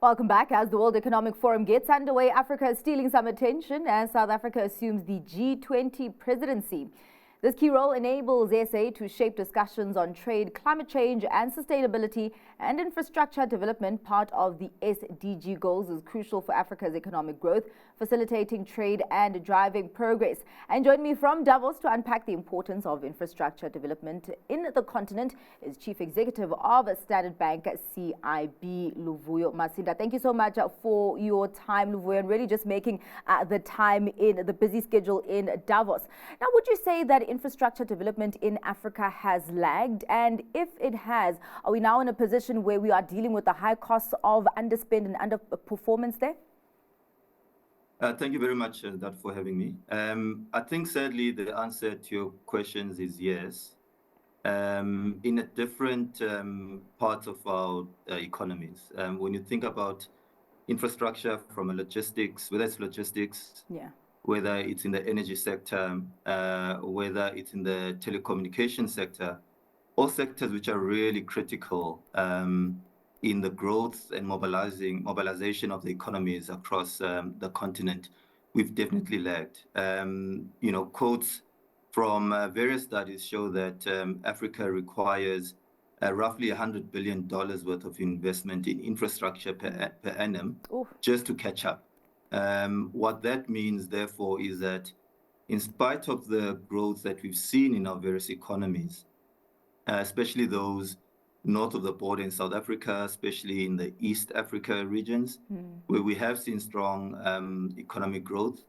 Welcome back. As the World Economic Forum gets underway, Africa is stealing some attention as South Africa assumes the G20 presidency. This key role enables SA to shape discussions on trade, climate change and sustainability, and infrastructure development. Part of the SDG goals is crucial for Africa's economic growth, facilitating trade and driving progress. And join me from Davos to unpack the importance of infrastructure development in the continent is Chief Executive of Standard Bank CIB, Luvuyo Masinda. Thank you so much for your time, Luvuyo, and really just making the time in the busy schedule in Davos. Now, would you say that infrastructure development in Africa has lagged? And if it has, are we now in a position where we are dealing with the high costs of underspend and underperformance there? Thank you very much, Dad, for having me. I think sadly the answer to your questions is yes. In a different parts of our economies, when you think about infrastructure from a logistics, whether it's logistics, whether it's in the energy sector, whether it's in the telecommunication sector, all sectors which are really critical in the growth and mobilization of the economies across the continent, we've definitely lagged. Quotes from various studies show that Africa requires roughly $100 billion worth of investment in infrastructure per annum just to catch up. What that means, therefore, is that in spite of the growth that we've seen in our various economies, especially those north of the border in South Africa, especially in the East Africa regions, where we have seen strong economic growth,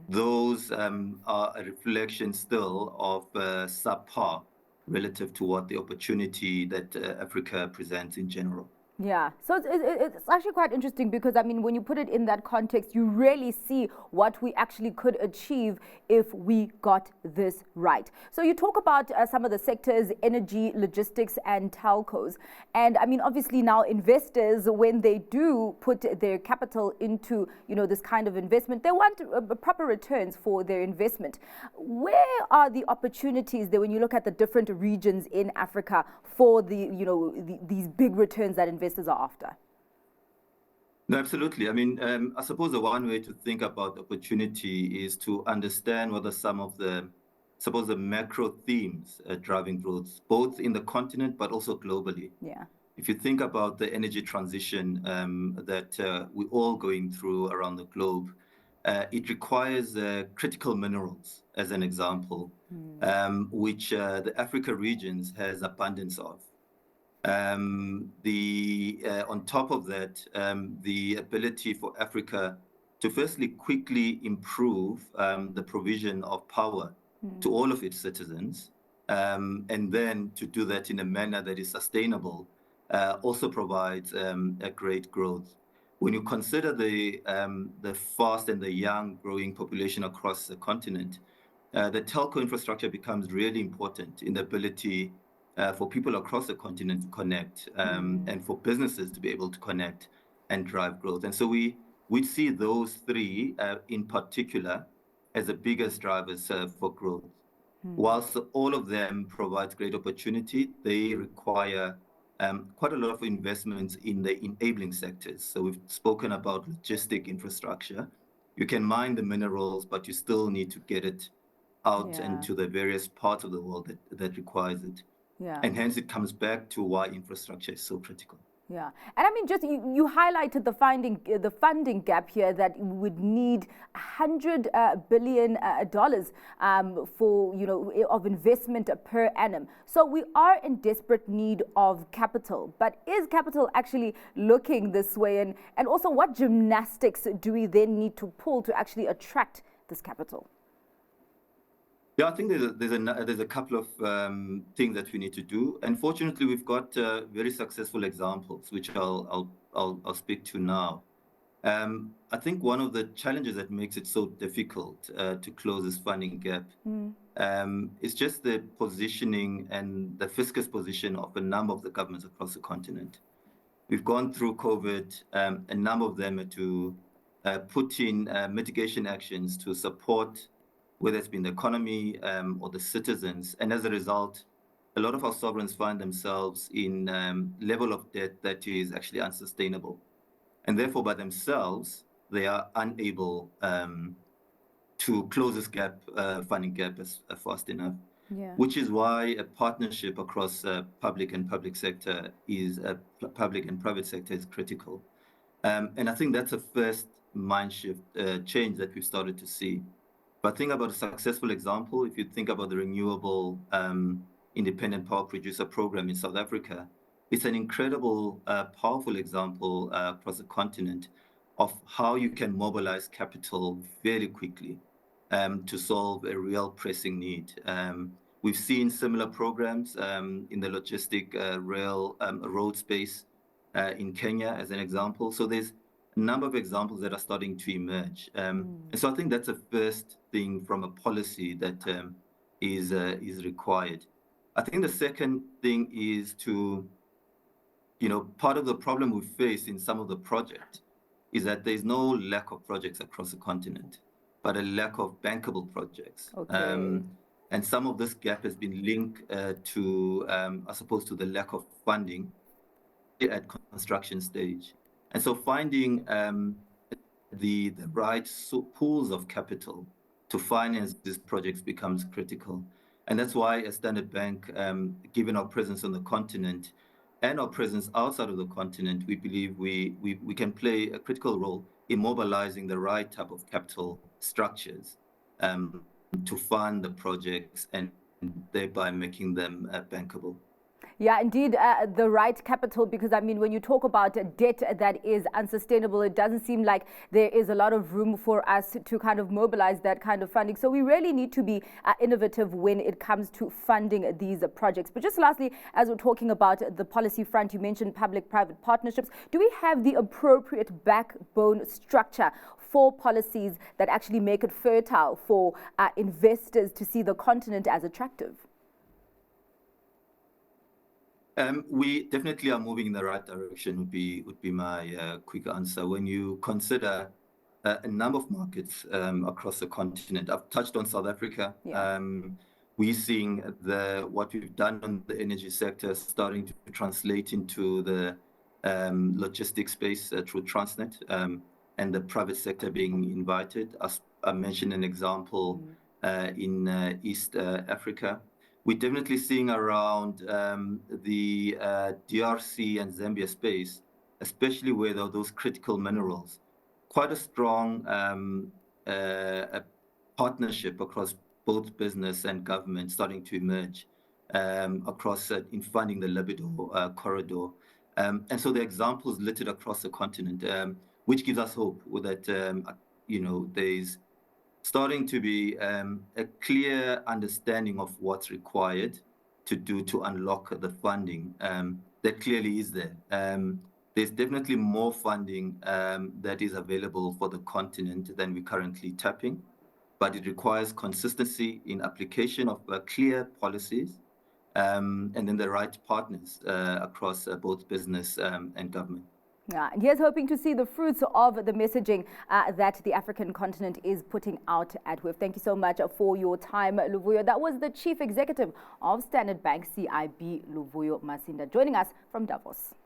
those are a reflection still of subpar relative to what the opportunity that Africa presents in general. Yeah, so it's actually quite interesting because, I mean, when you put it in that context, you really see what we actually could achieve if we got this right. So you talk about some of the sectors, energy, logistics and telcos. And I mean, obviously now investors, when they do put their capital into, this kind of investment, they want proper returns for their investment. Where are the opportunities there when you look at the different regions in Africa for these big returns that investors are after? No, absolutely. I mean, I suppose the one way to think about opportunity is to understand what are some of the macro themes driving growth, both in the continent but also globally. Yeah. If you think about the energy transition that we're all going through around the globe, it requires critical minerals, as an example, which the Africa regions has abundance of. On top of that, the ability for Africa to firstly quickly improve the provision of power to all of its citizens, and then to do that in a manner that is sustainable, also provides a great growth. When you consider the fast and the young growing population across the continent, the telco infrastructure becomes really important in the ability for people across the continent to connect, and for businesses to be able to connect and drive growth. And so we see those three in particular as the biggest drivers for growth. Whilst all of them provide great opportunity, they require quite a lot of investments in the enabling sectors. So we've spoken about logistic infrastructure. You can mine the minerals, but you still need to get it out into the various parts of the world that requires it. Yeah. And hence it comes back to why infrastructure is so critical. Yeah, and I mean, just you highlighted the funding gap here, that we would need $100 billion for of investment per annum. So we are in desperate need of capital. But is capital actually looking this way? And also, what gymnastics do we then need to pull to actually attract this capital? Yeah, I think there's a couple of things that we need to do. And fortunately, we've got very successful examples, which I'll speak to now. I think one of the challenges that makes it so difficult to close this funding gap is just the positioning and the fiscal position of a number of the governments across the continent. We've gone through COVID, a number of them to put in mitigation actions to support, whether it's been the economy or the citizens. And as a result, a lot of our sovereigns find themselves in level of debt that is actually unsustainable. And therefore, by themselves, they are unable to close this gap, funding gap fast enough. Yeah. Which is why a partnership across public and private sector is critical. And I think that's a first mind shift change that we've started to see. But think about a successful example. If you think about the renewable independent power producer program in South Africa, it's an incredible, powerful example across the continent of how you can mobilize capital very quickly to solve a real pressing need. We've seen similar programs in the logistic road space in Kenya, as an example. So there's a number of examples that are starting to emerge. And so I think that's a first thing from a policy that is required. I think the second thing is to, part of the problem we face in some of the projects is that there's no lack of projects across the continent, but a lack of bankable projects. Okay. And some of this gap has been linked to, I suppose, to the lack of funding at construction stage. And so finding the right pools of capital to finance these projects becomes critical. And that's why as Standard Bank, given our presence on the continent and our presence outside of the continent, we believe we can play a critical role in mobilizing the right type of capital structures to fund the projects and thereby making them bankable. Yeah, indeed, the right capital, because I mean, when you talk about debt that is unsustainable, it doesn't seem like there is a lot of room for us to kind of mobilize that kind of funding. So we really need to be innovative when it comes to funding these projects. But just lastly, as we're talking about the policy front, you mentioned public-private partnerships. Do we have the appropriate backbone structure for policies that actually make it fertile for investors to see the continent as attractive? We definitely are moving in the right direction, would be my quick answer. When you consider a number of markets across the continent, I've touched on South Africa. Yeah. We're seeing what we've done on the energy sector starting to translate into the logistics space through Transnet, and the private sector being invited. As I mentioned an example in East Africa. We're definitely seeing around the DRC and Zambia space, especially where there are those critical minerals, quite a strong partnership across both business and government starting to emerge across in funding the Libido corridor. And so the examples littered across the continent, which gives us hope that, there's starting to be a clear understanding of what's required to do to unlock the funding that clearly is there. There's definitely more funding that is available for the continent than we're currently tapping, but it requires consistency in application of clear policies and then the right partners across both business and government. And here's hoping to see the fruits of the messaging that the African continent is putting out at WIF. Thank you so much for your time, Luvuyo. That was the Chief Executive of Standard Bank CIB, Luvuyo Masinda, joining us from Davos.